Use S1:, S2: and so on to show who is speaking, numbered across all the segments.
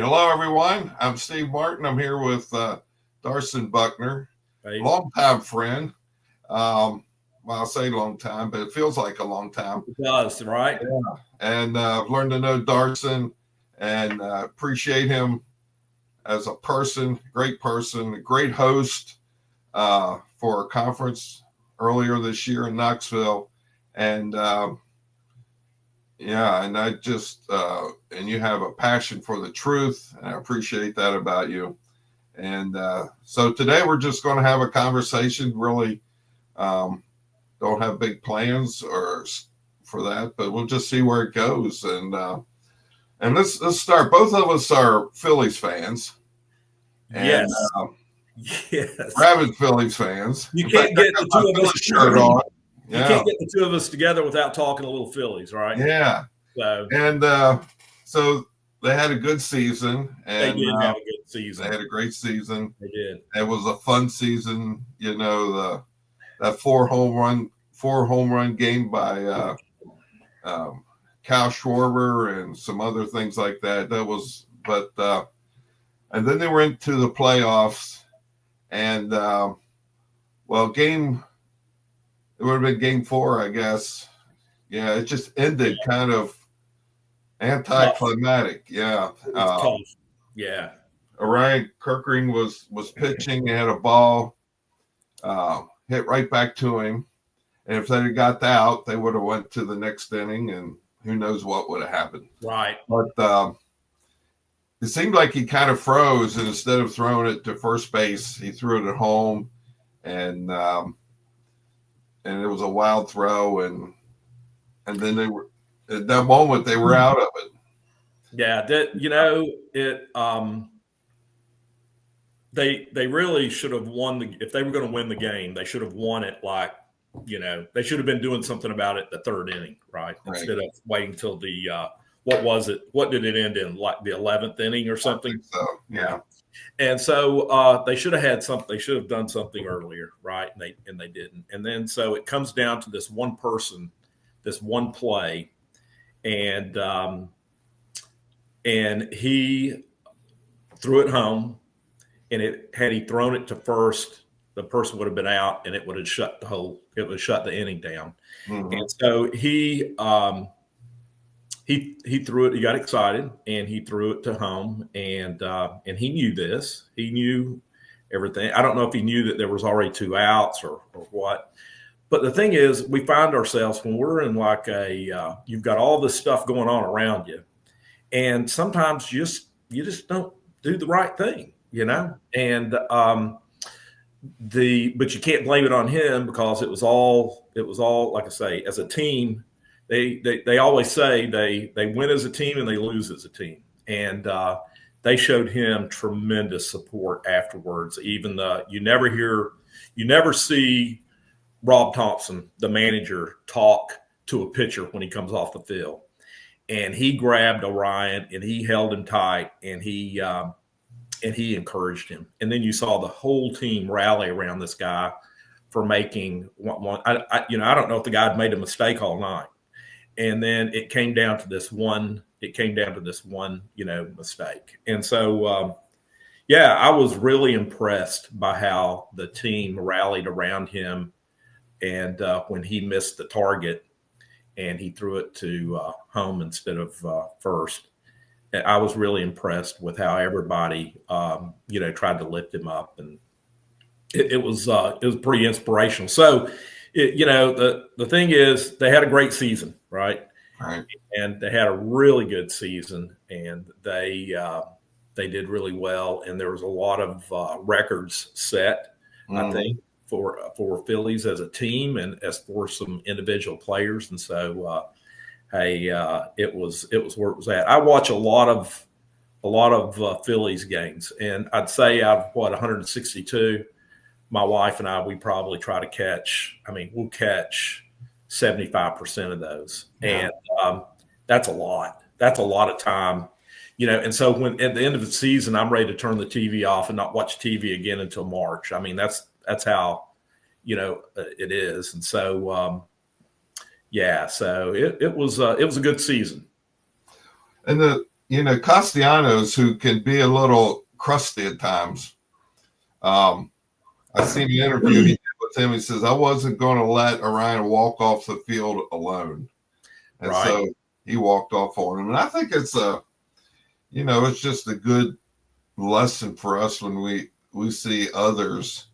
S1: Hello, everyone. I'm Steve Martin. I'm here with Darson Buckner,
S2: Hey.
S1: longtime friend. Well, I say long time, but it feels like a long time.
S2: It does, right?
S1: Yeah. And I've learned to know Darson and appreciate him as a person, a great host for a conference earlier this year in Knoxville. And yeah, and I just, and you have a passion for the truth. And I appreciate that about you. And so today we're just going to have a conversation. Really don't have big plans or for that, but we'll just see where it goes. And let's start. Both of us are Phillies fans. And,
S2: Yes.
S1: Rabid Phillies fans.
S2: You can't get the two of us
S1: shirt on.
S2: You can't get the two of us together without talking a little Phillies, right?
S1: Yeah.
S2: So
S1: and so they had a good season. And
S2: they did have a good season.
S1: They had a great season.
S2: They did.
S1: It was a fun season. You know, that four home run game by Cal Schwarber and some other things like that. That was, but and then they were into the playoffs, and it would have been game 4, I guess. Yeah, it just ended kind of anticlimactic. Yeah.
S2: Yeah.
S1: Orion Kirkering was pitching. He had a ball hit right back to him. And if they had got out, they would have went to the next inning, and who knows what would have happened.
S2: Right.
S1: But it seemed like he kind of froze, and instead of throwing it to first base, he threw it at home, and it was a wild throw, and then they were at that moment they were out of it.
S2: Yeah, they really should have won if they were going to win the game, they should have won it they should have been doing something about it the third inning, right? Instead of waiting till the what was it? What did it end in? Like the 11th inning or something?
S1: I think so, yeah.
S2: And so they should have had something. They should have done something earlier, right? And they didn't. And then so it comes down to this one person, this one play, and he threw it home. And had he thrown it to first, the person would have been out, and it would have shut the inning down. Mm-hmm. And so he threw it. He got excited, and he threw it to home. And he knew this. He knew everything. I don't know if he knew that there was already 2 outs or what. But the thing is, we find ourselves when we're in you've got all this stuff going on around you, and sometimes you just don't do the right thing. And but you can't blame it on him, because it was all like I say, as a team, they always say they win as a team and they lose as a team, and they showed him tremendous support afterwards. Even you never see Rob Thompson, the manager, talk to a pitcher when he comes off the field, and he grabbed Orion and he held him tight, and he encouraged him. And then you saw the whole team rally around this guy for making one. I don't know if the guy had made a mistake all night. And then it came down to this one. Mistake. And so, I was really impressed by how the team rallied around him. And when he missed the target and he threw it to home instead of first, I was really impressed with how everybody, tried to lift him up, and it was pretty inspirational. So, the thing is, they had a great season, right?
S1: Right.
S2: And they had a really good season, and they did really well. And there was a lot of records set, I think, for Phillies as a team and as for some individual players, and so. It was where it was at. I watch a lot of Phillies games, and I'd say out of 162, my wife and I, we probably try to catch. We'll catch 75% of those, and that's a lot. That's a lot of time, And so when at the end of the season, I'm ready to turn the TV off and not watch TV again until March. That's how, it is, and so. So it was a good season.
S1: And Castellanos, who can be a little crusty at times. I seen an interview he did with him. He says, I wasn't going to let Orion walk off the field alone. And
S2: Right.
S1: So he walked off on him. And I think it's it's just a good lesson for us when we see others.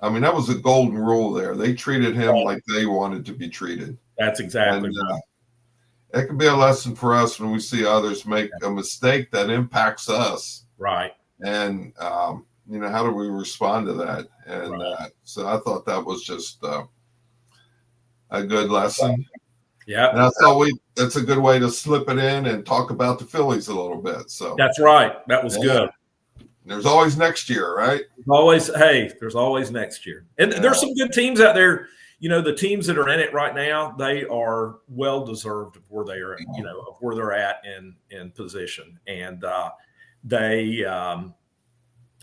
S1: I mean, that was a golden rule there. They treated him like they wanted to be treated.
S2: That's exactly right.
S1: It can be a lesson for us when we see others make a mistake that impacts us.
S2: Right.
S1: And, how do we respond to that? And
S2: right.
S1: So I thought that was just a good lesson.
S2: Yeah.
S1: And I thought that's a good way to slip it in and talk about the Phillies a little bit. So
S2: that's right. That was good.
S1: There's always next year, right?
S2: There's always next year. And there's some good teams out there. The teams that are in it right now, they are well deserved of where they are, of where they're at in position. And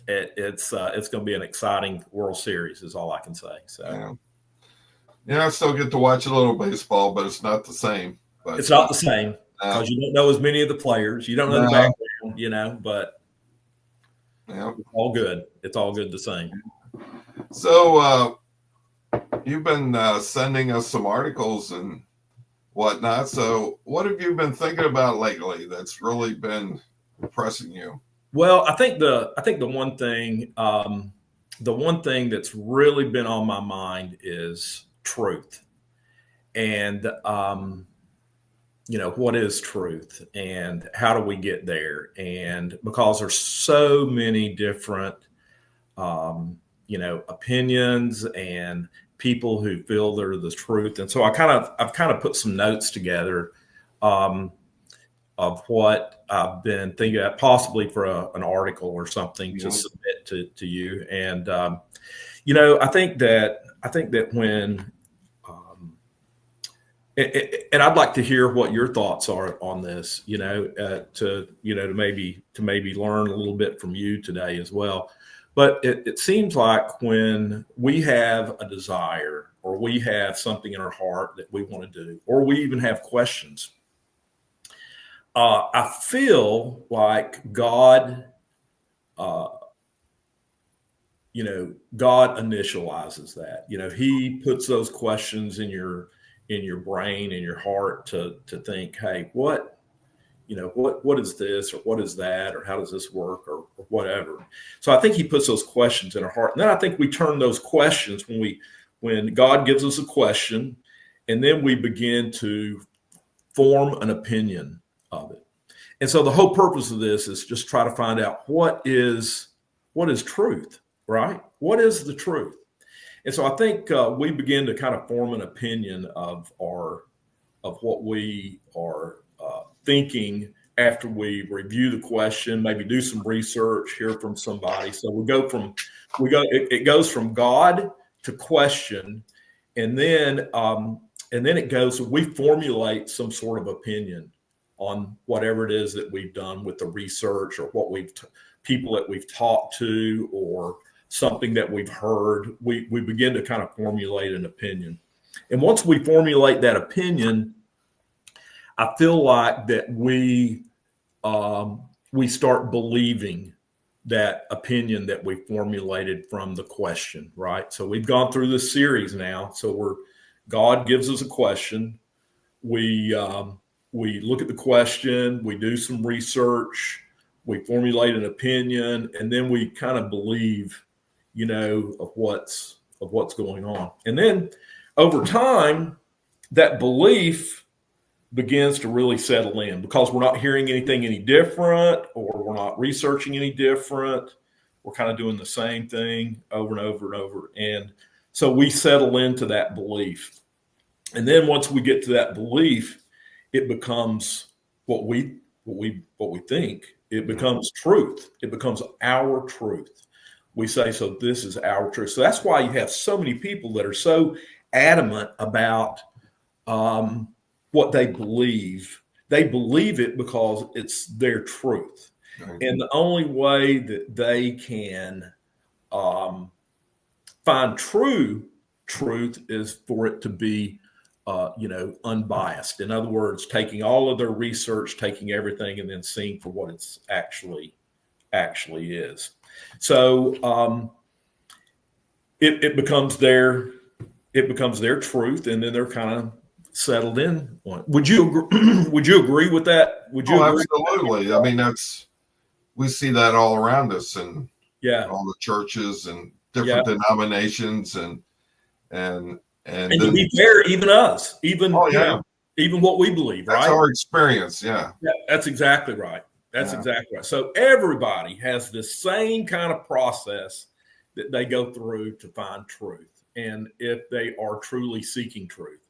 S2: it's going to be an exciting World Series is all I can say. So
S1: I still get to watch a little baseball, but it's not the same.
S2: It's not the same because you don't know as many of the players. You don't know the background, but it's all good. It's all good the same.
S1: So you've been sending us some articles and whatnot. So what have you been thinking about lately that's really been impressing you?
S2: Well, I think the one thing that's really been on my mind is truth. And what is truth and how do we get there? And because there's so many different opinions and people who feel they're the truth. And so I've kind of put some notes together of what I've been thinking about, possibly for an article or something to submit to you. And I think that when and I'd like to hear what your thoughts are on this, to maybe learn a little bit from you today as well. But it seems like when we have a desire or we have something in our heart that we want to do, or we even have questions, I feel like God initializes that. He puts those questions in your brain, in your heart to think, hey, what is this, or what is that, or how does this work, or whatever. So I think he puts those questions in our heart. And then I think we turn those questions when God gives us a question, and then we begin to form an opinion of it. And so the whole purpose of this is just try to find out what is truth, right? What is the truth? And so I think we begin to kind of form an opinion of what we are thinking after we review the question, maybe do some research, hear from somebody. So it goes from God to question, and then it goes. We formulate some sort of opinion on whatever it is that we've done with the research, or what people that we've talked to, or something that we've heard. We begin to kind of formulate an opinion. And once we formulate that opinion, I feel like that we start believing that opinion that we formulated from the question, right? So we've gone through this series now. So God gives us a question. We look at the question, we do some research, we formulate an opinion, and then we kind of believe, of what's going on. And then over time, that belief begins to really settle in, because we're not hearing anything any different, or we're not researching any different. We're kind of doing the same thing over and over and over. And so we settle into that belief. And then once we get to that belief, it becomes what we think. It becomes truth. It becomes our truth. We say, so this is our truth. So that's why you have so many people that are so adamant about what they believe. They believe it because it's their truth. Right. And the only way that they can find true truth is for it to be unbiased. In other words, taking all of their research, taking everything, and then seeing for what it's actually is. So it becomes their truth, and then they're kind of settled in on it. Would you agree with that? Would you agree?
S1: Absolutely. I mean, we see that all around us, and all the churches and different denominations, and
S2: to be fair, even us, even what we believe,
S1: that's
S2: right?
S1: our experience. Yeah,
S2: that's exactly right. That's exactly right. So everybody has the same kind of process that they go through to find truth, and if they are truly seeking truth.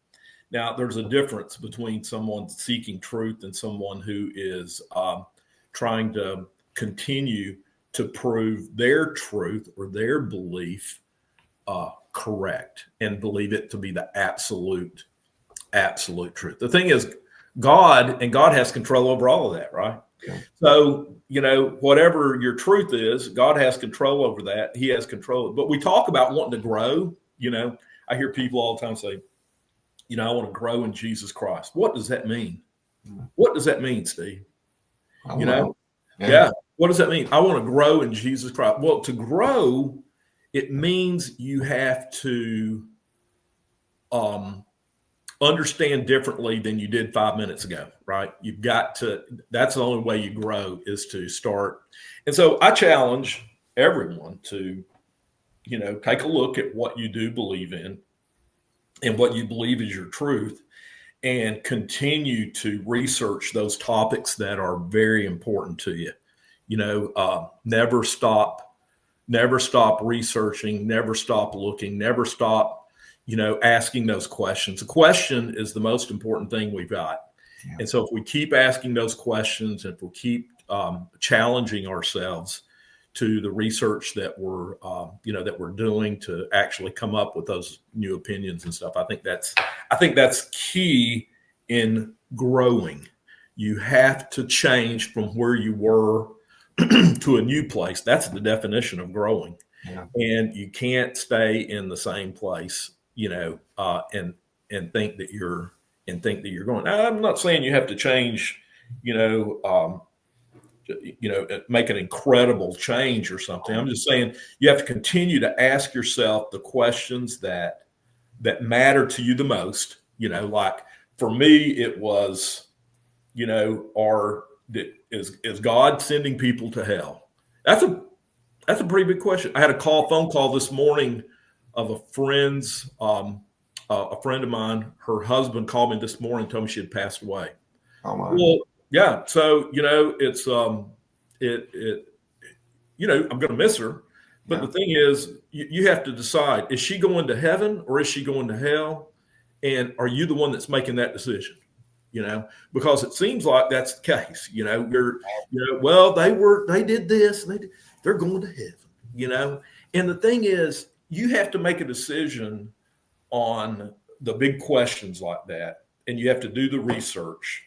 S2: Now, there's a difference between someone seeking truth and someone who is trying to continue to prove their truth or their belief correct and believe it to be the absolute truth. The thing is, God has control over all of that, right?
S1: Yeah.
S2: So, whatever your truth is, God has control over that. He has control. But we talk about wanting to grow. I hear people all the time say, I want to grow in Jesus Christ. What does that mean? What does that mean, Steve?
S1: Yeah.
S2: What does that mean? I want to grow in Jesus Christ. Well, to grow, it means you have to understand differently than you did 5 minutes ago, right? You've got to, that's the only way you grow, is to start. And so I challenge everyone to, take a look at what you do believe in and what you believe is your truth, and continue to research those topics that are very important to you. Never stop researching, never stop looking, never stop, asking those questions. The question is the most important thing we've got. Yeah. And so if we keep asking those questions, and if we keep challenging ourselves to the research that we're doing to actually come up with those new opinions and stuff, I think that's key in growing. You have to change from where you were to a new place. That's the definition of growing. Yeah. And you can't stay in the same place, and think that you're going. Now, I'm not saying you have to change, make an incredible change or something. I'm just saying you have to continue to ask yourself the questions that matter to you the most. Like for me, it was, is God sending people to hell? That's a pretty big question. I had a phone call this morning of a friend of mine. Her husband called me this morning, told me she had passed away.
S1: Oh my.
S2: Well, yeah. So, it's, I'm going to miss her. But the thing is, you have to decide, is she going to heaven or is she going to hell? And are you the one that's making that decision? Because it seems like that's the case. Well, they did this, they're going to heaven, And the thing is, you have to make a decision on the big questions like that. And you have to do the research,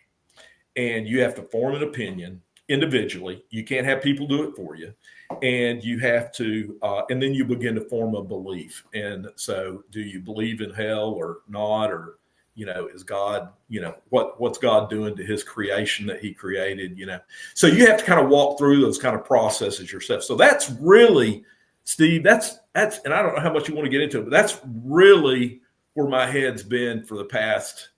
S2: and you have to form an opinion individually. You can't have people do it for you. And you have to, and then you begin to form a belief. And so, do you believe in hell or not? Or, is God, what's God doing to his creation that he created, So you have to kind of walk through those kind of processes yourself. So that's really, Steve, that's, and I don't know how much you want to get into it, but that's really where my head's been for the past,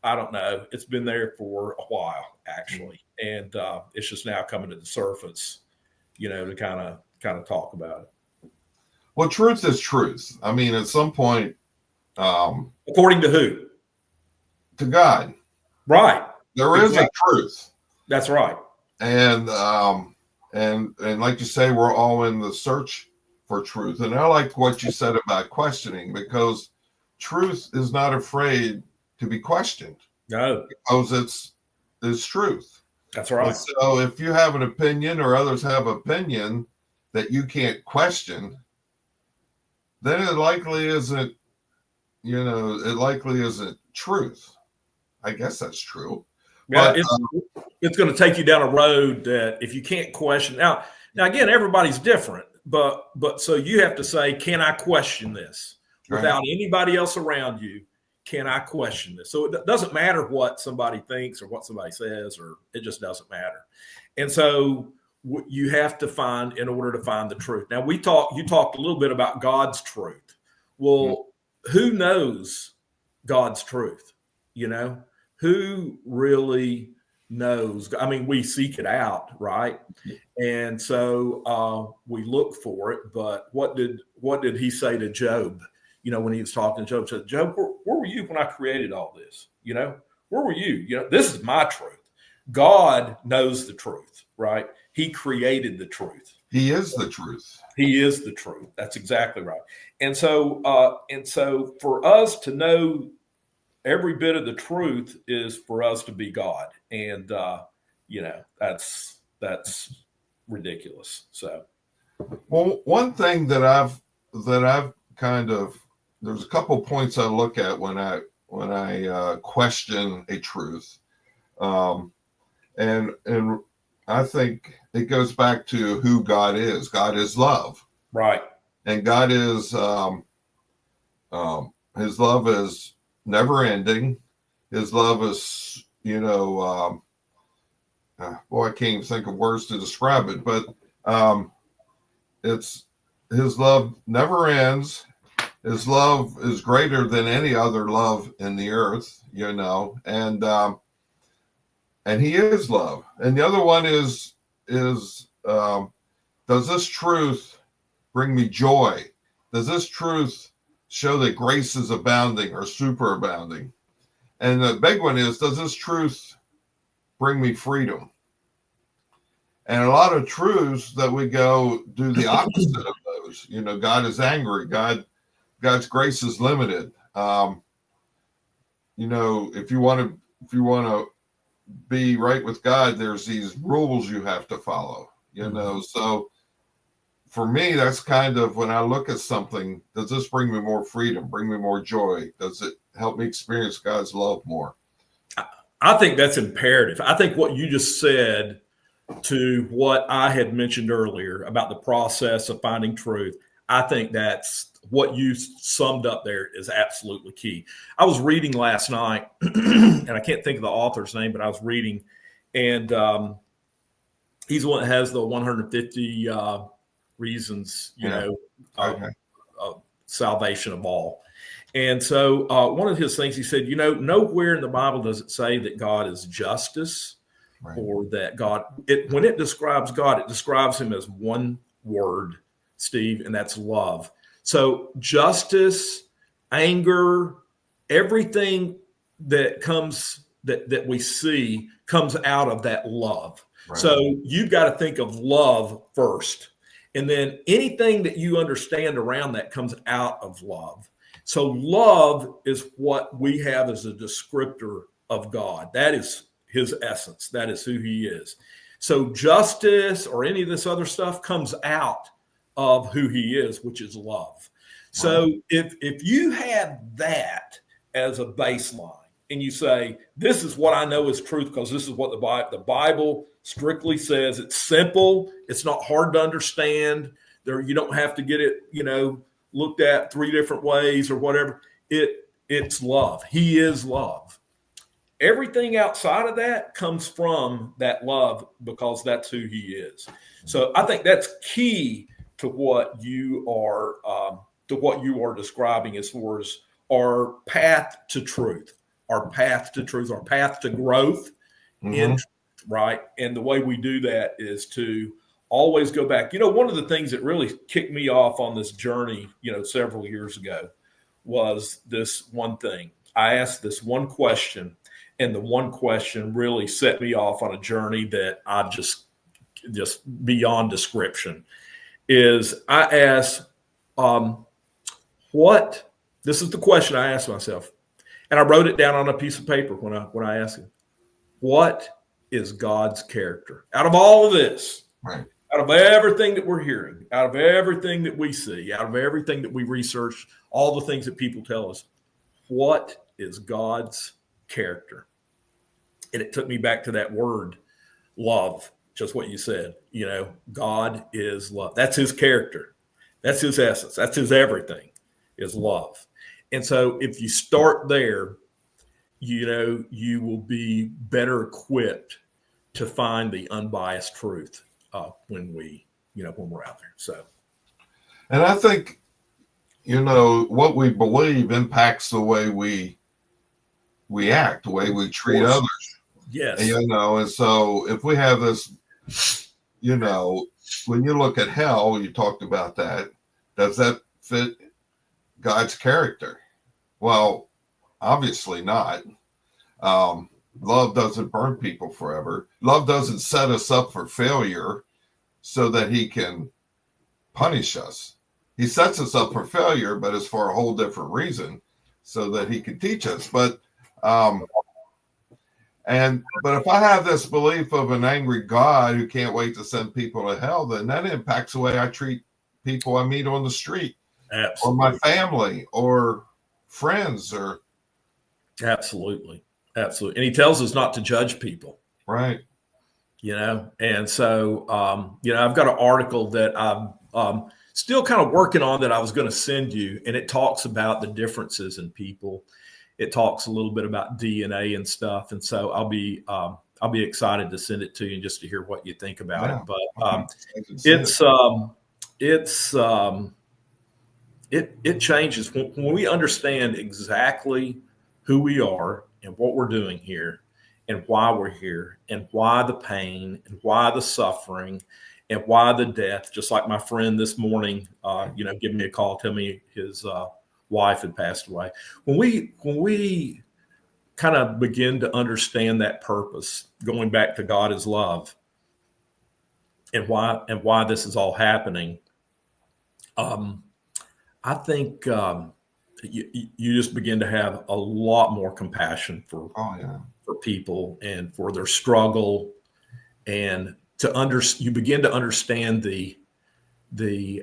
S2: I don't know, it's been there for a while, actually. And it's just now coming to the surface, to kind of talk about it.
S1: Well, truth is truth. I mean, at some point,
S2: according to who?
S1: To God.
S2: Right.
S1: There is a truth.
S2: That's right.
S1: And like you say, we're all in the search for truth. And I like what you said about questioning, because truth is not afraid to be questioned.
S2: No.
S1: Because it's truth.
S2: That's right.
S1: And so if you have an opinion, or others have opinion that you can't question, then it likely isn't truth. I guess that's true.
S2: Yeah, but it's going to take you down a road that if you can't question. Now again, everybody's different, but so you have to say, can I question this without anybody else around you? can I question this? So it doesn't matter what somebody thinks or what somebody says, or it just doesn't matter. And so you have to find, in order to find the truth. Now you talked a little bit about God's truth. Well, who knows God's truth? Who really knows? I mean, we seek it out, right? And so we look for it. But what did he say to Job? When he was talking to Job, said, Job, where were you when I created all this? Where were you? This is my truth. God knows the truth, right? He created the truth.
S1: He is the truth.
S2: He is the truth. That's exactly right. And so for us to know every bit of the truth is for us to be God. And, that's ridiculous. So,
S1: well, one thing that I've kind of, there's a couple points I look at when I question a truth. And I think it goes back to who God is. God is love.
S2: Right.
S1: And God is, his love is never ending. His love is, I can't even think of words to describe it, but it's his love never ends. His love is greater than any other love in the earth, and he is love. And the other one is does this truth bring me joy? Does this truth show that grace is abounding or superabounding? And the big one is, does this truth bring me freedom? And a lot of truths that we go do the opposite of those. God is angry. God's grace is limited. If you want to be right with God, there's these rules you have to follow. So for me, that's kind of when I look at something, does this bring me more freedom, bring me more joy? Does it help me experience God's love more?
S2: I think that's imperative. I think what you just said to what I had mentioned earlier about the process of finding truth, I think that's what you summed up there is absolutely key. I was reading last night, and I can't think of the author's name, but I was reading, and he's the one that has the 150 reasons, salvation of all. And so one of his things, he said, nowhere in the Bible does it say that God is justice, right, or that God, when it describes God, it describes him as one word, Steve, and that's love. So justice, anger, everything that comes that we see comes out of that love. Right. So you've got to think of love first. And then anything that you understand around that comes out of love. So love is what we have as a descriptor of God. That is his essence. That is who he is. So justice or any of this other stuff comes out of who he is, which is love. So if you have that as a baseline and you say, this is what I know is truth because this is what the Bible strictly says, it's simple, it's not hard to understand. You don't have to get it, looked at 3 different ways or whatever. It's love. He is love. Everything outside of that comes from that love because that's who he is. So I think that's key to what you are describing as far as our path to truth, our path to growth, in truth, right? And the way we do that is to always go back. One of the things that really kicked me off on this journey, several years ago, was this one thing. I asked this one question, and the one question really set me off on a journey that I've just beyond description. Is I asked, this is the question I asked myself, and I wrote it down on a piece of paper when I asked him, what is God's character? Out of all of this, right, out of everything that we're hearing, out of everything that we see, out of everything that we research, all the things that people tell us, what is God's character? And it took me back to that word, love, just what you said. God is love. That's his character. That's his essence. That's his everything, is love. And so if you start there, you will be better equipped to find the unbiased truth when we're out there. So,
S1: and I think, what we believe impacts the way we act, the way we treat others.
S2: Yes.
S1: And so if we have this, when you look at hell, you talked about that. Does that fit God's character? Well, obviously not. Love doesn't burn people forever. Love doesn't set us up for failure so that he can punish us. He sets us up for failure, but it's for a whole different reason, so that he can teach us. But if I have this belief of an angry God who can't wait to send people to hell, then that impacts the way I treat people I meet on the street.
S2: Absolutely.
S1: Or my family or friends or.
S2: Absolutely. And he tells us not to judge people.
S1: Right.
S2: And so, I've got an article that I'm still kind of working on that I was going to send you, and it talks about the differences in people. It talks a little bit about DNA and stuff. And so I'll be excited to send it to you just to hear what you think about it. But it changes when we understand exactly who we are and what we're doing here and why we're here and why the pain and why the suffering and why the death. Just like my friend this morning, give me a call, tell me his wife had passed away. When we kind of begin to understand that purpose, going back to God is love, and why this is all happening, I think you just begin to have a lot more compassion for people and for their struggle, and you begin to understand the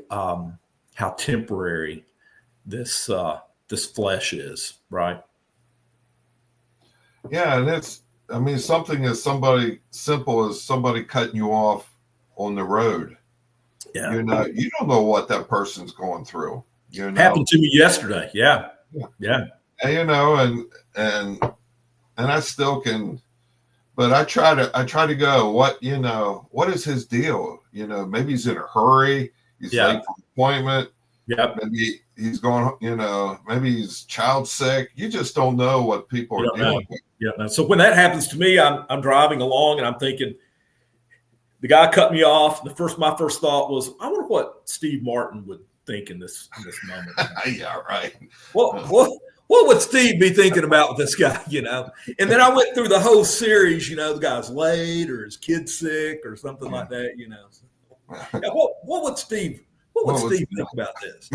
S2: how temporary this flesh is, right?
S1: Yeah, and something as simple as somebody cutting you off on the road.
S2: Yeah.
S1: You don't know what that person's going through.
S2: Happened to me yesterday. Yeah.
S1: And I still can, but I try to go, what is his deal? Maybe he's in a hurry. He's late for an appointment.
S2: Yep.
S1: Maybe he's going, maybe he's child sick. You just don't know what people are dealing with.
S2: Yeah. So when that happens to me, I'm driving along and I'm thinking, the guy cut me off. My first thought was, I wonder what Steve Martin would think in this moment.
S1: Yeah, right.
S2: What would Steve be thinking about with this guy, And then I went through the whole series, the guy's late or his kid's sick or something like that, Yeah, what would Steve think about this?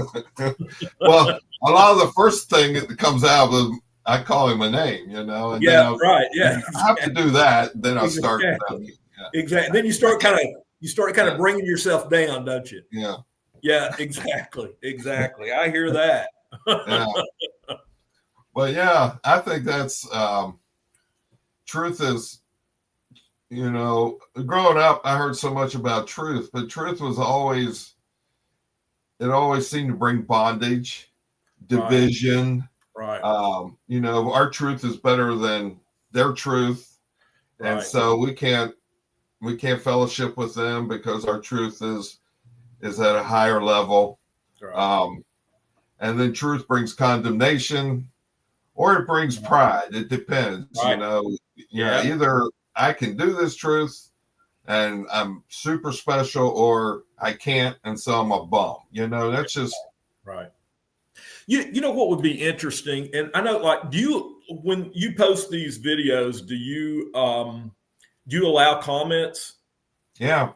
S1: Well, a lot of the first thing that comes out is I call him a name, and
S2: right. Yeah.
S1: I have to do that. Then I start.
S2: Exactly. Then you start kind of bringing yourself down, don't you?
S1: Yeah.
S2: Yeah, exactly. I hear that.
S1: Yeah. But yeah, I think that's truth is, growing up, I heard so much about truth, but truth was always seemed to bring bondage, division.
S2: Right.
S1: Our truth is better than their truth. Right. And so we can't fellowship with them because our truth is at a higher level. Right. And then truth brings condemnation or it brings pride. It depends,
S2: right.
S1: Either I can do this truth and I'm super special, or I can't, and so I'm a bum. That's just
S2: right. You know what would be interesting, and I know, when you post these videos, do you allow comments?
S1: Yeah.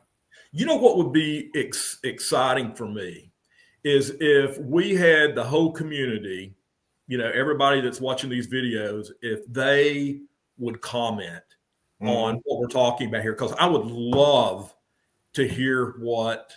S2: What would be exciting for me is if we had the whole community, everybody that's watching these videos, if they would comment on what we're talking about here, because I would love to hear what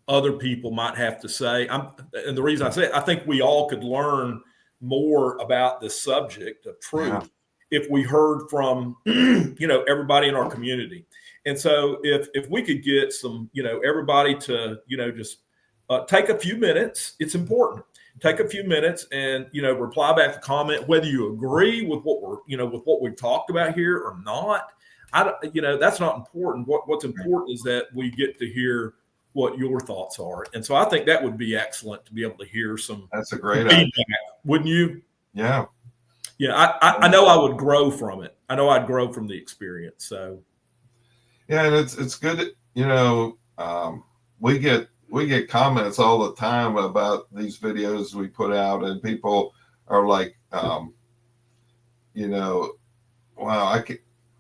S2: other people might have to say. And the reason I say it, I think we all could learn more about this subject of truth if we heard from, everybody in our community. And so if we could get some, everybody to, just take a few minutes, it's important. take a few minutes and, reply back to comment, whether you agree with what we've talked about here or not. That's not important. What's important is that we get to hear what your thoughts are. And so I think that would be excellent to be able to hear some.
S1: That's a great
S2: feedback,
S1: idea.
S2: wouldn't you?
S1: Yeah.
S2: Yeah. I know I would grow from it. I know I'd grow from the experience. So.
S1: Yeah. And it's good. We get comments all the time about these videos we put out, and people are like, wow,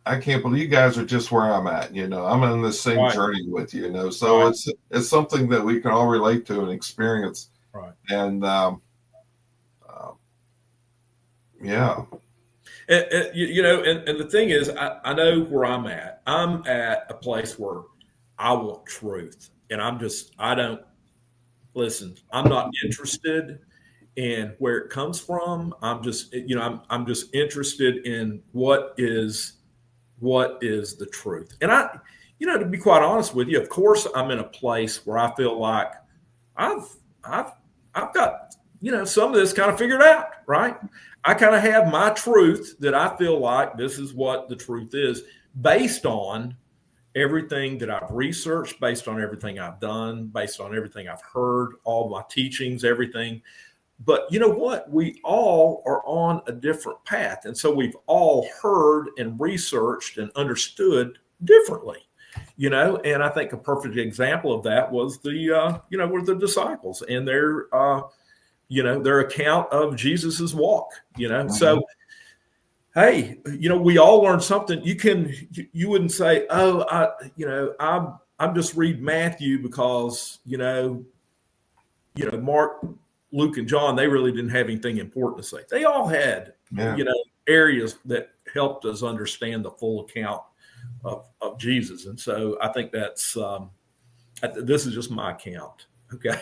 S1: I can't believe you guys are just where I'm at. I'm on the same journey with you. So
S2: right.
S1: it's something that we can all relate to and experience.
S2: Right.
S1: And yeah.
S2: And the thing is, I know where I'm at. I'm at a place where I want truth, and I'm not interested in where it comes from. I'm just interested in what is the truth. And to be quite honest with you, of course, I'm in a place where I feel like I've got, some of this kind of figured out, right? I kind of have my truth that I feel like this is what the truth is, based on everything that I've researched, based on everything I've done, based on everything I've heard, all my teachings, everything. But you know what? We all are on a different path. And so we've all heard and researched and understood differently, and I think a perfect example of that was were the disciples and their account of Jesus's walk,
S1: Mm-hmm.
S2: So, hey, we all learned something. You wouldn't say, oh, I'm just read Matthew because, Mark, Luke, and John, they really didn't have anything important to say. They all had, areas that helped us understand the full account of Jesus. And so I think that's, this is just my account. Okay.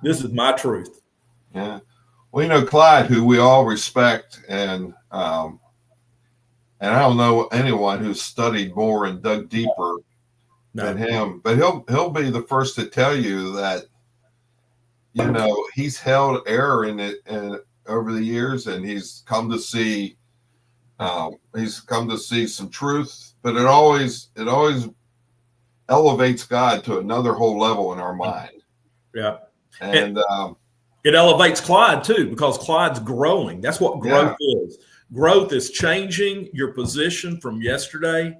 S2: This is my truth.
S1: Yeah. Well, Clyde, who we all respect, and I don't know anyone who's studied more and dug deeper than him, but he'll be the first to tell you that, he's held error in it and over the years, and he's come to see some truth, but it always elevates God to another whole level in our mind.
S2: Yeah.
S1: And
S2: it elevates Clyde too, because Clyde's growing. That's what growth is. Growth is changing your position from yesterday.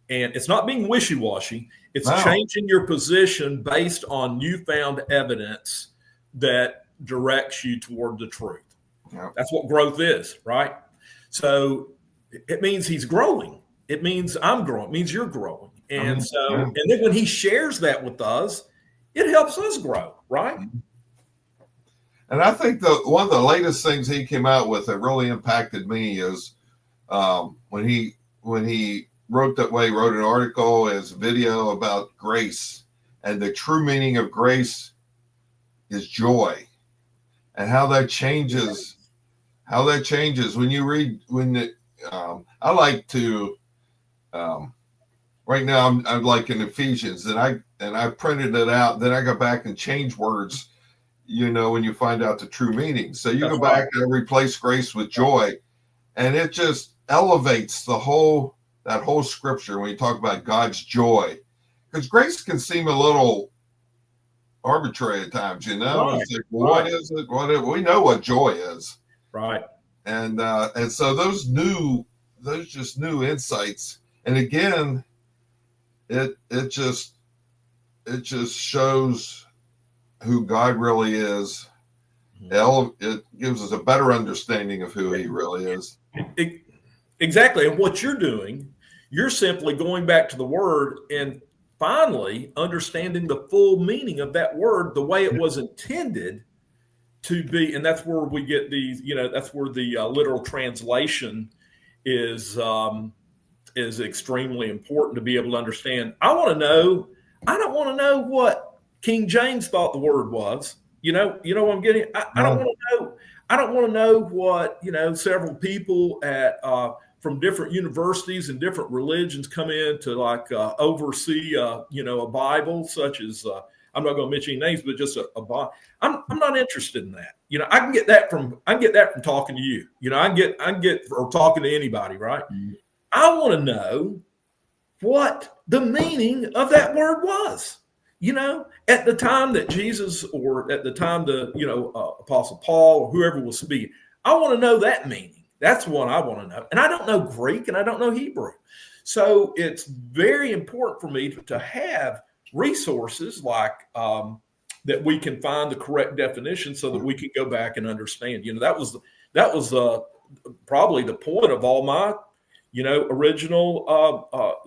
S2: And it's not being wishy-washy. It's changing your position based on newfound evidence that directs you toward the truth.
S1: Yeah.
S2: That's what growth is, right? So it means he's growing. It means I'm growing. It means you're growing. And and then when he shares that with us, it helps us grow, right?
S1: And I think one of the latest things he came out with that really impacted me is when he wrote an article as a video about grace, and the true meaning of grace is joy, and how that changes when you read I like to right now I'm like in Ephesians, and I printed it out, then I go back and change words, when you find out the true meaning. So you go back and replace grace with joy, and it just elevates that whole scripture when you talk about God's joy, because grace can seem a little arbitrary at times,
S2: Right.
S1: It's like, well, what is it? We know what joy is,
S2: right?
S1: And so those just new insights, and again, it just shows who God really is. It gives us a better understanding of who he really is.
S2: Exactly. And what you're doing, you're simply going back to the word and finally understanding the full meaning of that word, the way it was intended to be. And that's where we get these, that's where the literal translation is extremely important to be able to understand. I don't want to know what King James thought the word was. You know what I'm getting? I don't want to know. I don't want to know what, several people at from different universities and different religions come in to like oversee, a Bible, such as I'm not going to mention any names, but just a Bible. I'm not interested in that. I can get that from talking to you. I can get or talking to anybody, right? Mm-hmm. I want to know what the meaning of that word was. At the time that Jesus, or at the time the Apostle Paul or whoever was speaking, I want to know that meaning. That's what I want to know. And I don't know Greek and I don't know Hebrew. So it's very important for me to have resources like that we can find the correct definition so that we can go back and understand. That was probably the point of all my original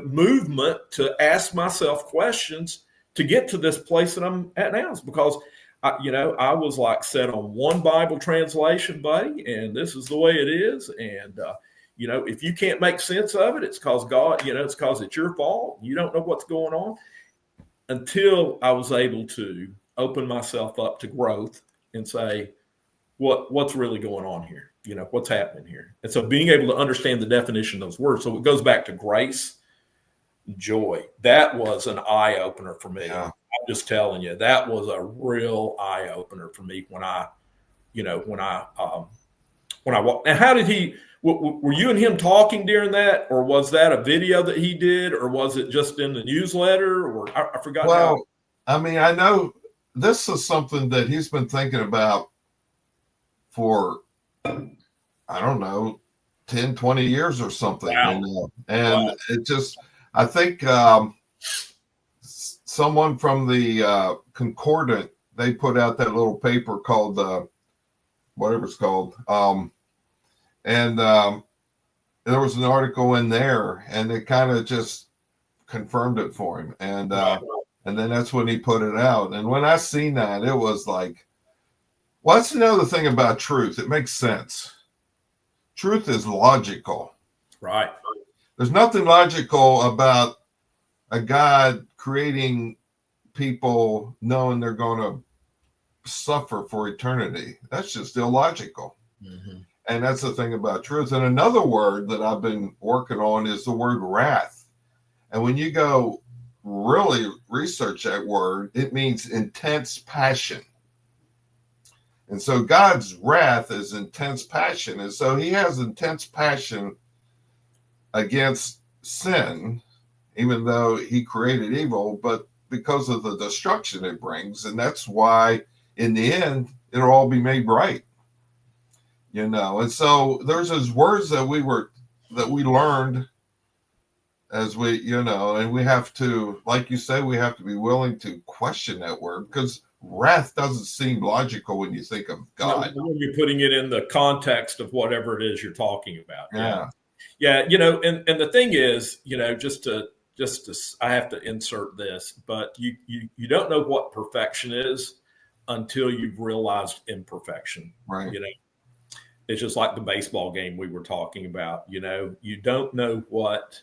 S2: movement to ask myself questions to get to this place that I'm at now. Is because I was like set on one Bible translation, buddy, and this is the way it is. And if you can't make sense of it, it's because God, it's because it's your fault. You don't know what's going on. Until I was able to open myself up to growth and say, what's really going on here? What's happening here? And so being able to understand the definition of those words. So it goes back to grace, joy. That was an eye opener for me. Yeah. I'm just telling you, that was a real eye opener for me when I walked. And how did he? Were you and him talking during that, or was that a video that he did, or was it just in the newsletter? Or I forgot.
S1: Well, I know this is something that he's been thinking about for, I don't know, 10, 20 years or something.
S2: Wow.
S1: And it just, I think someone from the Concordant, they put out that little paper called, whatever it's called. And there was an article in there, and it kind of just confirmed it for him. And then that's when he put it out. And when I seen that, it was like, well, that's another thing about truth. It makes sense. Truth is logical.
S2: Right.
S1: There's nothing logical about a God creating people knowing they're going to suffer for eternity. That's just illogical. Mm-hmm. And that's the thing about truth. And another word that I've been working on is the word wrath. And when you go really research that word, it means intense passion. And so God's wrath is intense passion. And so he has intense passion against sin, even though he created evil, but because of the destruction it brings. And that's why in the end, it'll all be made right. And so there's those words that we learned as we, and we have to, like you say, we have to be willing to question that word, because wrath doesn't seem logical when you think of God.
S2: When you're putting it in the context of whatever it is you're talking about.
S1: Yeah.
S2: Yeah. And the thing is, just to I have to insert this, but you don't know what perfection is until you've realized imperfection.
S1: Right.
S2: It's just like the baseball game we were talking about. You don't know what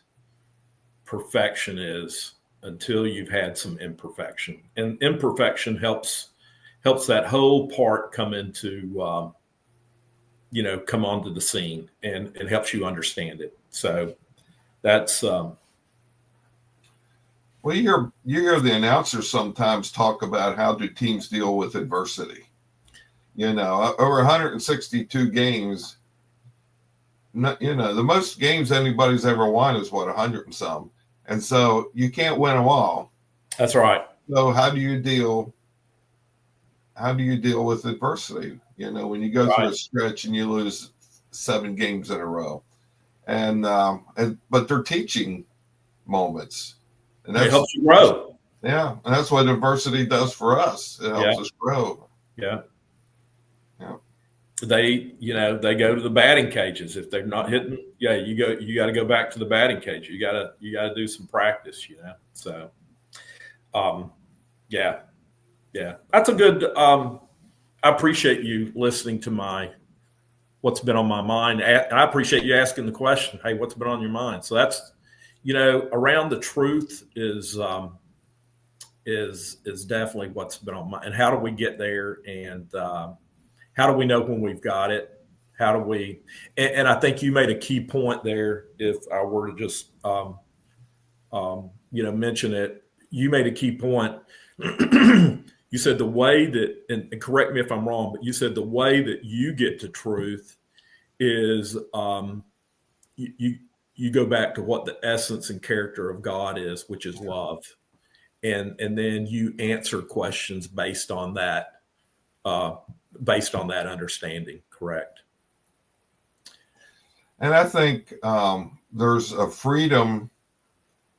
S2: perfection is until you've had some imperfection, and imperfection helps that whole part come into, come onto the scene, and it helps you understand it. So that's,
S1: well, you hear the announcers sometimes talk about how do teams deal with adversity. Over 162 games, the most games anybody's ever won is 100 and some. And so you can't win them all.
S2: That's right.
S1: So how do you deal with adversity? When you go through a stretch and you lose 7 games in a row, but they're teaching moments, and that
S2: helps you grow.
S1: Yeah, and that's what adversity does for us. It helps us grow.
S2: Yeah. They go to the batting cages. If they're not hitting, you got to go back to the batting cage. You got to do some practice, So, that's a good, I appreciate you listening to what's been on my mind. And I appreciate you asking the question, hey, what's been on your mind? So that's, around the truth is definitely what's been on my, and how do we get there? And, how do we know when we've got it? How do we? And I think you made a key point there. If I were to just mention it, you made a key point. You said the way that, and correct me if I'm wrong, but you said the way that you get to truth is you go back to what the essence and character of God is, which is love, and then you answer questions based on that understanding. Correct.
S1: And I think there's a freedom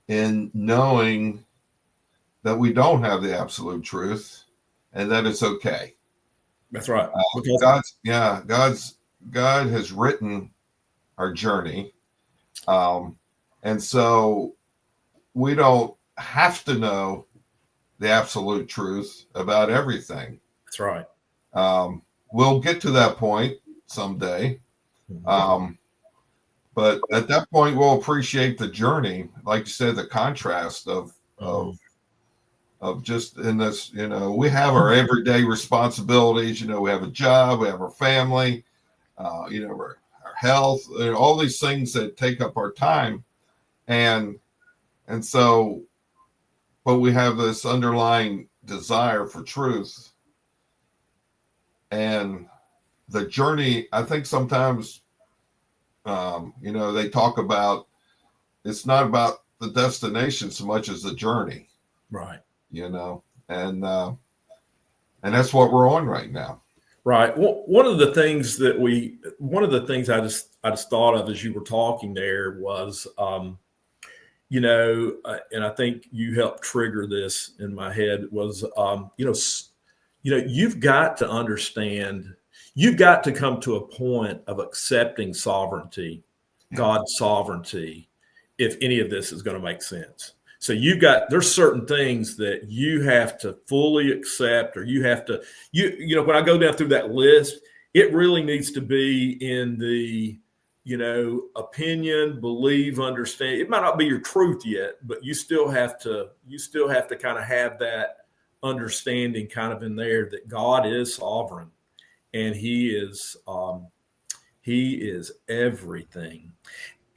S1: in knowing that we don't have the absolute truth and that it's okay.
S2: That's right.
S1: God has written our journey. And so we don't have to know the absolute truth about everything.
S2: That's right.
S1: We'll get to that point someday. But at that point, we'll appreciate the journey. Like you said, the contrast of just in this, we have our everyday responsibilities. We have a job, we have our family, our health, all these things that take up our time. And so, but we have this underlying desire for truth. And the journey, I think sometimes, they talk about, it's not about the destination so much as the journey.
S2: Right.
S1: And that's what we're on right now.
S2: Right. Well, one of the things I just thought of as you were talking there was, and I think you helped trigger this in my head was, you've got to understand, you've got to come to a point of accepting sovereignty, God's sovereignty, if any of this is going to make sense. So there's certain things that you have to fully accept, or you have to, when I go down through that list, it really needs to be in the, opinion, believe, understand. It might not be your truth yet, but you still have to kind of have that understanding kind of in there that God is sovereign and he is everything.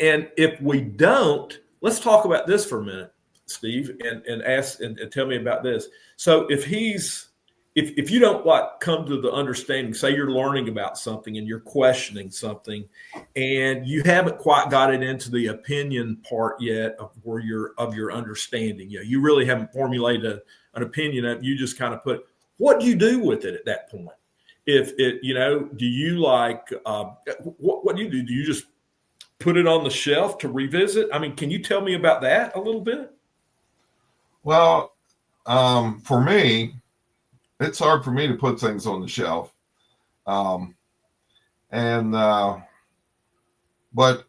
S2: And if we don't, let's talk about this for a minute, Steve, and ask and tell me about this. So if you don't come to the understanding, say you're learning about something and you're questioning something and you haven't quite got it into the opinion part yet of your understanding, you really haven't formulated an opinion of, you just kind of put, what do you do with it at that point? If it, do you what do you do? Do you just put it on the shelf to revisit? I mean, can you tell me about that a little bit?
S1: Well, for me, it's hard for me to put things on the shelf. But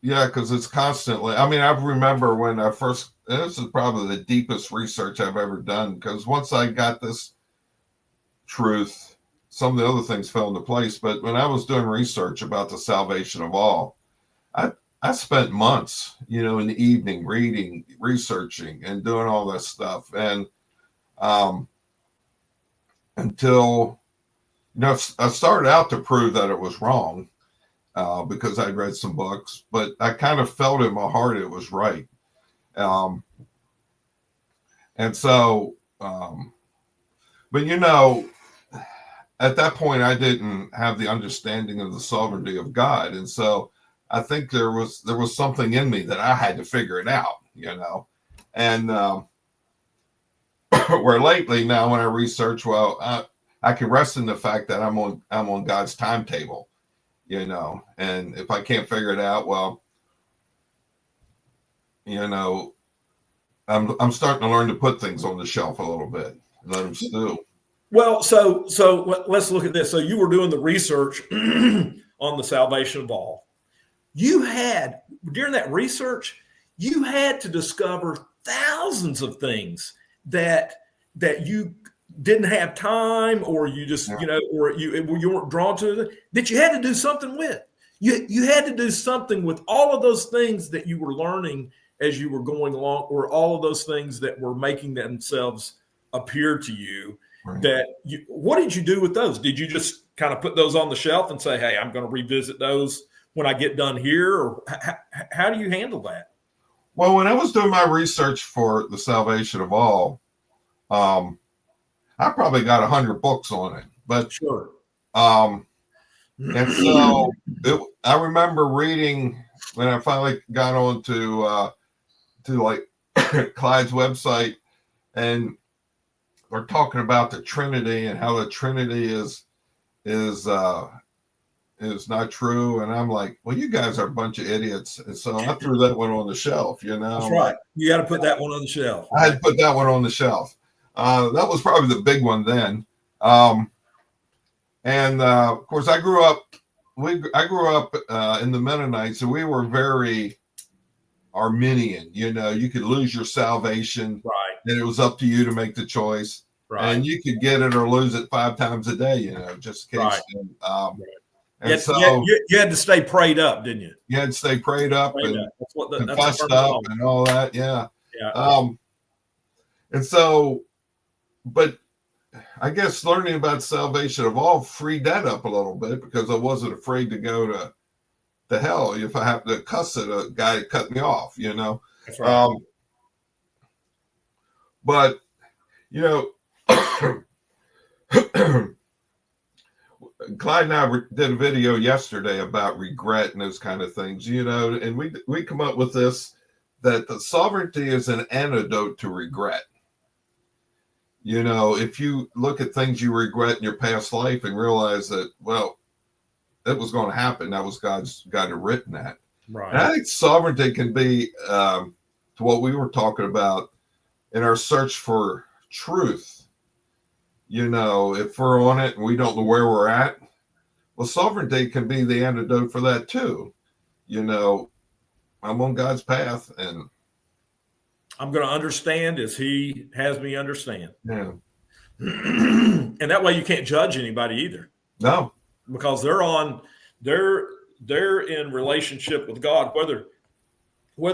S1: yeah, because it's constantly, I remember when this is probably the deepest research I've ever done, because once I got this truth, some of the other things fell into place. But when I was doing research about the salvation of all, I spent months, in the evening reading, researching, and doing all this stuff. And until, I started out to prove that it was wrong because I'd read some books, but I kind of felt in my heart it was right. And so, but at that point, I didn't have the understanding of the sovereignty of God. And so I think there was something in me that I had to figure it out, and where lately now when I research, I can rest in the fact that I'm on God's timetable, and if I can't figure it out, I'm starting to learn to put things on the shelf a little bit, let them stew.
S2: Well, so let's look at this. So you were doing the research on the salvation of all. During that research, you had to discover thousands of things that you didn't have time, or you just, or you weren't drawn to, that you had to do something with. You had to do something with all of those things that you were learning as you were going along, or all of those things that were making themselves appear to you. Right. What did you do with those? Did you just kind of put those on the shelf and say, hey, I'm going to revisit those when I get done here? Or how do you handle that?
S1: Well, when I was doing my research for the salvation of all, I probably got 100 books on it, but
S2: sure.
S1: And so I remember reading when I finally got on to like Clyde's website, and they're talking about the Trinity and how the Trinity is not true. And I'm like, well, you guys are a bunch of idiots. And so I threw that one on the shelf, you know.
S2: That's right. You got to put that one on the shelf.
S1: Right? I had to put that one on the shelf. That was probably the big one then. And of course, I grew up in the Mennonites, and we were very Arminian. You know, you could lose your salvation,
S2: right?
S1: And it was up to you to make the choice,
S2: right?
S1: And you could get it or lose it 5 times a day. You know, just in case.
S2: Right.
S1: And
S2: so you had to stay prayed up, didn't you?
S1: You had to stay prayed up and
S2: fussed
S1: up and all that. Yeah.
S2: Yeah.
S1: And so, but I guess learning about salvation of all freed that up a little bit, because I wasn't afraid to go to hell if I have to cuss at a guy that cut me off, you know.
S2: That's right.
S1: But, you know, Clyde and I did a video yesterday about regret and those kind of things, you know, and we come up with this, that the sovereignty is an antidote to regret. You know, if you look at things you regret in your past life and realize that, well, it was going to happen, that was God had written that.
S2: Right.
S1: And I think sovereignty can be to what we were talking about in our search for truth. You know, if we're on it and we don't know where we're at, well, sovereignty can be the antidote for that too. You know, I'm on God's path, and
S2: I'm going to understand as He has me understand.
S1: Yeah.
S2: And that way you can't judge anybody either.
S1: No.
S2: Because they're in relationship with God, whether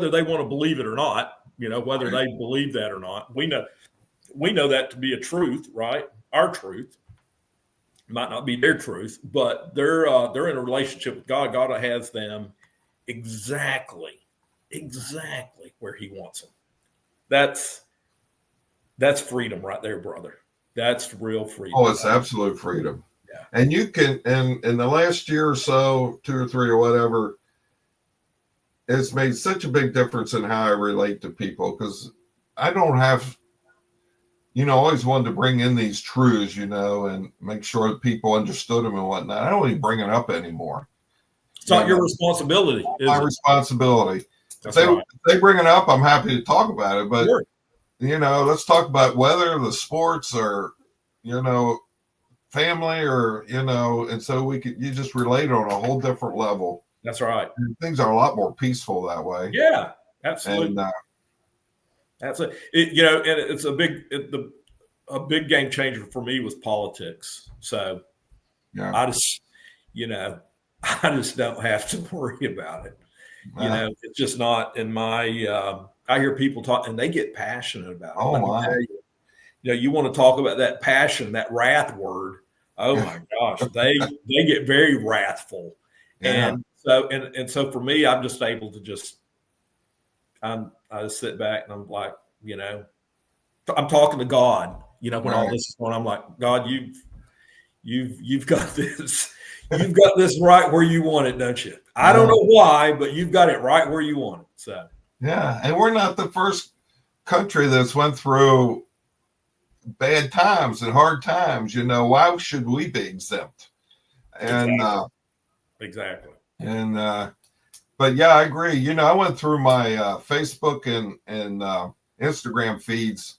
S2: they want to believe it or not, you know, whether they believe that or not. We know that to be a truth, right? Our truth. It might not be their truth, but they're in a relationship with God. God has them exactly where He wants them. That's freedom right there, brother. That's real freedom.
S1: Oh, it's absolute freedom.
S2: Yeah.
S1: And you can, and in the last year or so, 2 or 3 or whatever, it's made such a big difference in how I relate to people, because I don't have, you know, always wanted to bring in these truths, you know, and make sure that people understood them and whatnot. I don't even bring it up anymore.
S2: It's not your responsibility.
S1: My responsibility.
S2: That's
S1: If
S2: right.
S1: they bring it up, I'm happy to talk about it. But,
S2: sure.
S1: You know, let's talk about whether the sports or, you know, family or, you know, and so you just relate on a whole different level.
S2: That's right.
S1: And things are a lot more peaceful that way.
S2: Yeah, absolutely.
S1: And,
S2: that's it. You know, and it's a big game changer for me was politics. So
S1: yeah.
S2: I just don't have to worry about it. You know, it's just not in my. I hear people talk, and they get passionate about it.
S1: Oh my!
S2: You know, you want to talk about that passion, that wrath word. Oh my gosh, they get very wrathful, and so for me, I'm just able to I just sit back and I'm like, you know, I'm talking to God. You know, when all this is going, I'm like, God, you've got this. You've got this right where you want it, don't you? I don't know why, but you've got it right where you want it. So
S1: yeah, and we're not the first country that's went through bad times and hard times. You know, why should we be exempt? And
S2: exactly.
S1: And but yeah, I agree. You know, I went through my Facebook and Instagram feeds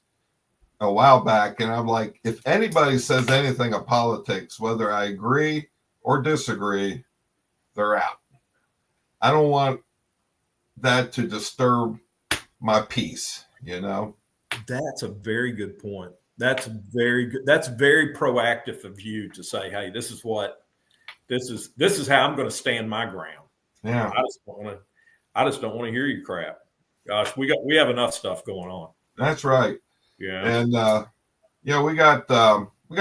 S1: a while back, and I'm like, if anybody says anything of politics, whether I agree or disagree, they're out. I don't want that to disturb my peace, you know.
S2: That's a very good point. That's very good. That's very proactive of you to say, hey, this is how I'm going to stand my ground.
S1: Yeah.
S2: I just don't want to hear your crap. Gosh, we have enough stuff going on.
S1: That's right.
S2: Yeah.
S1: And we got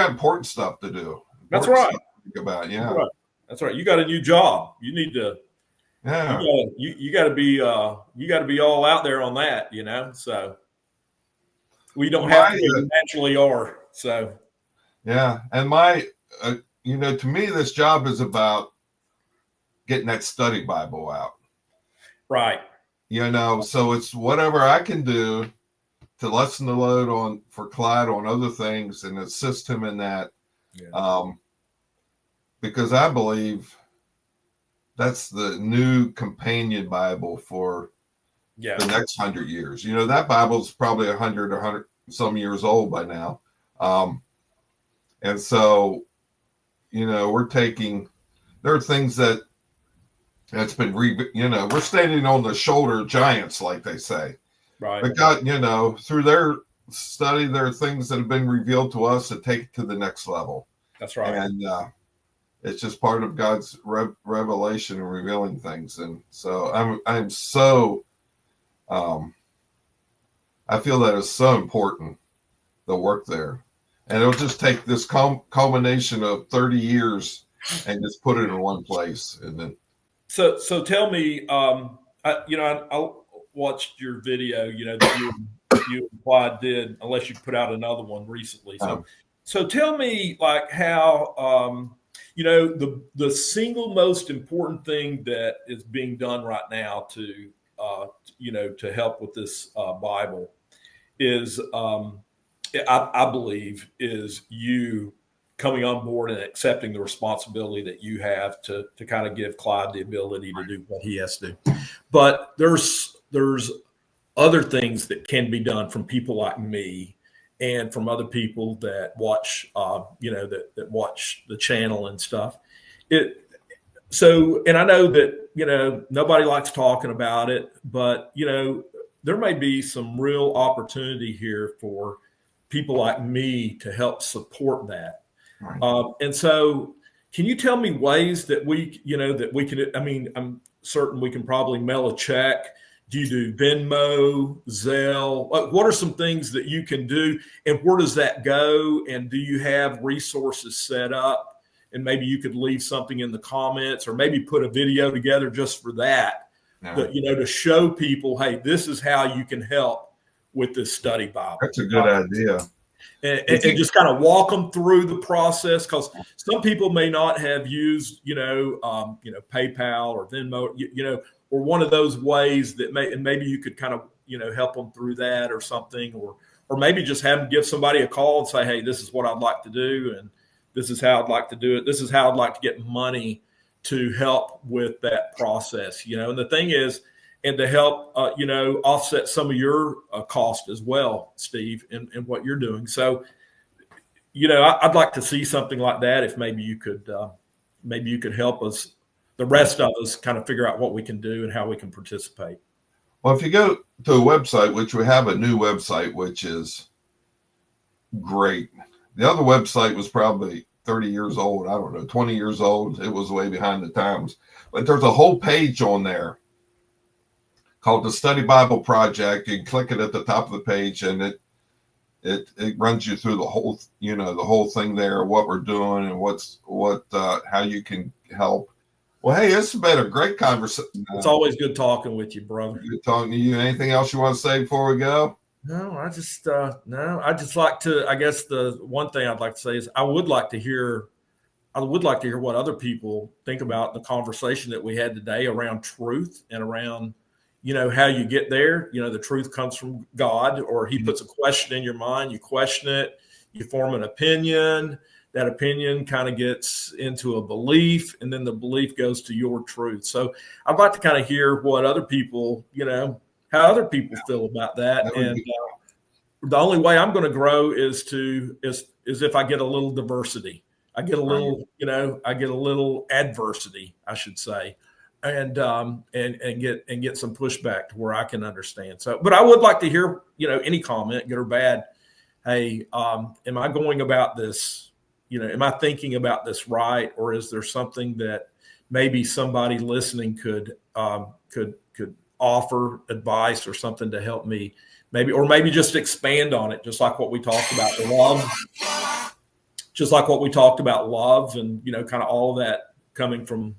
S1: important stuff to do.
S2: That's right.
S1: think about. Yeah.
S2: That's right. That's right. You got a new job. You need to.
S1: Yeah.
S2: You got to be all out there on that. So we don't have to be. We naturally are. So.
S1: Yeah, and to me, this job is about getting that study Bible out.
S2: Right.
S1: So it's whatever I can do to lessen the load for Clyde on other things and assist him in that. Yeah. Because I believe that's the new companion Bible for the next 100 years. That Bible's probably 100 some years old by now. And so, there are things that's been, we're standing on the shoulder of giants, like they say.
S2: Right.
S1: But God, through their study, there are things that have been revealed to us that take it to the next level.
S2: That's right.
S1: And it's just part of God's revelation and revealing things. And so I'm so, I feel that is so important, the work there. And it'll just take this culmination of 30 years and just put it in one place. And then,
S2: so tell me, I watched your video, that you and Clyde did, unless you put out another one recently. So tell me, like, how the single most important thing that is being done right now to help with this Bible is. I believe is you coming on board and accepting the responsibility that you have to kind of give Clyde the ability to do what he has to do. But there's other things that can be done from people like me and from other people that watch, that watch the channel and stuff. And I know that, nobody likes talking about it, but, there may be some real opportunity here for people like me to help support that. Right. And so can you tell me ways that we can, I'm certain we can probably mail a check. Do you do Venmo, Zelle? What are some things that you can do, and where does that go? And do you have resources set up? And maybe you could leave something in the comments, or maybe put a video together just for that, to show people, hey, this is how you can help with this study Bible.
S1: That's a good idea.
S2: And just kind of walk them through the process, because some people may not have used, PayPal or Venmo, or one of those ways that maybe you could kind of, help them through that or something, or maybe just have them give somebody a call and say, hey, this is what I'd like to do, and this is how I'd like to do it. This is how I'd like to get money to help with that process, and the thing is, and to help, offset some of your cost as well, Steve, in what you're doing. So, I'd like to see something like that. If maybe you could help us, the rest of us, kind of figure out what we can do and how we can participate.
S1: Well, if you go to a website, which we have a new website, which is great. The other website was probably 30 years old. I don't know, 20 years old. It was way behind the times. But there's a whole page on there called the Study Bible Project. You can click it at the top of the page, and it runs you through the whole thing there, what we're doing and how you can help. Well, hey, this has been a great conversation.
S2: It's always good talking with you, brother.
S1: Good talking to you. Anything else you want to say before we go?
S2: No, I just like to, I guess the one thing I'd like to say is I would like to hear what other people think about the conversation that we had today around truth and around, how you get there. The truth comes from God, or he puts a question in your mind, you question it, you form an opinion, that opinion kind of gets into a belief, and then the belief goes to your truth. So I'd like to kind of hear what other people, how other people feel about that. And the only way I'm going to grow is if I get a little diversity. I get a little adversity, I should say. And get some pushback to where I can understand. So, but I would like to hear, any comment, good or bad. Hey, am I going about this? Am I thinking about this right? Or is there something that maybe somebody listening could offer advice or something to help me maybe just expand on it, just like what we talked about. just like what we talked about, love and, kind of all of that coming from,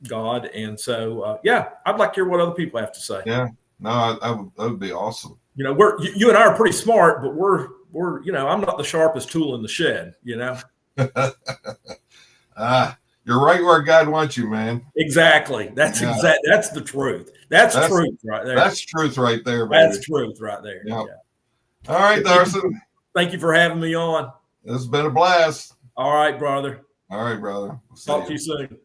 S2: God. And so, I'd like to hear what other people have to say.
S1: Yeah, no, that would be awesome.
S2: You and I are pretty smart, but we're, I'm not the sharpest tool in the shed,
S1: You're right where God wants you, man.
S2: Exactly. That's the truth. That's truth right there.
S1: That's truth right there, baby.
S2: That's truth right there.
S1: Yep. Yeah. All right, Darson.
S2: Thank you for having me on.
S1: This has been a blast.
S2: All right, brother.
S1: All right, brother.
S2: Talk to you soon.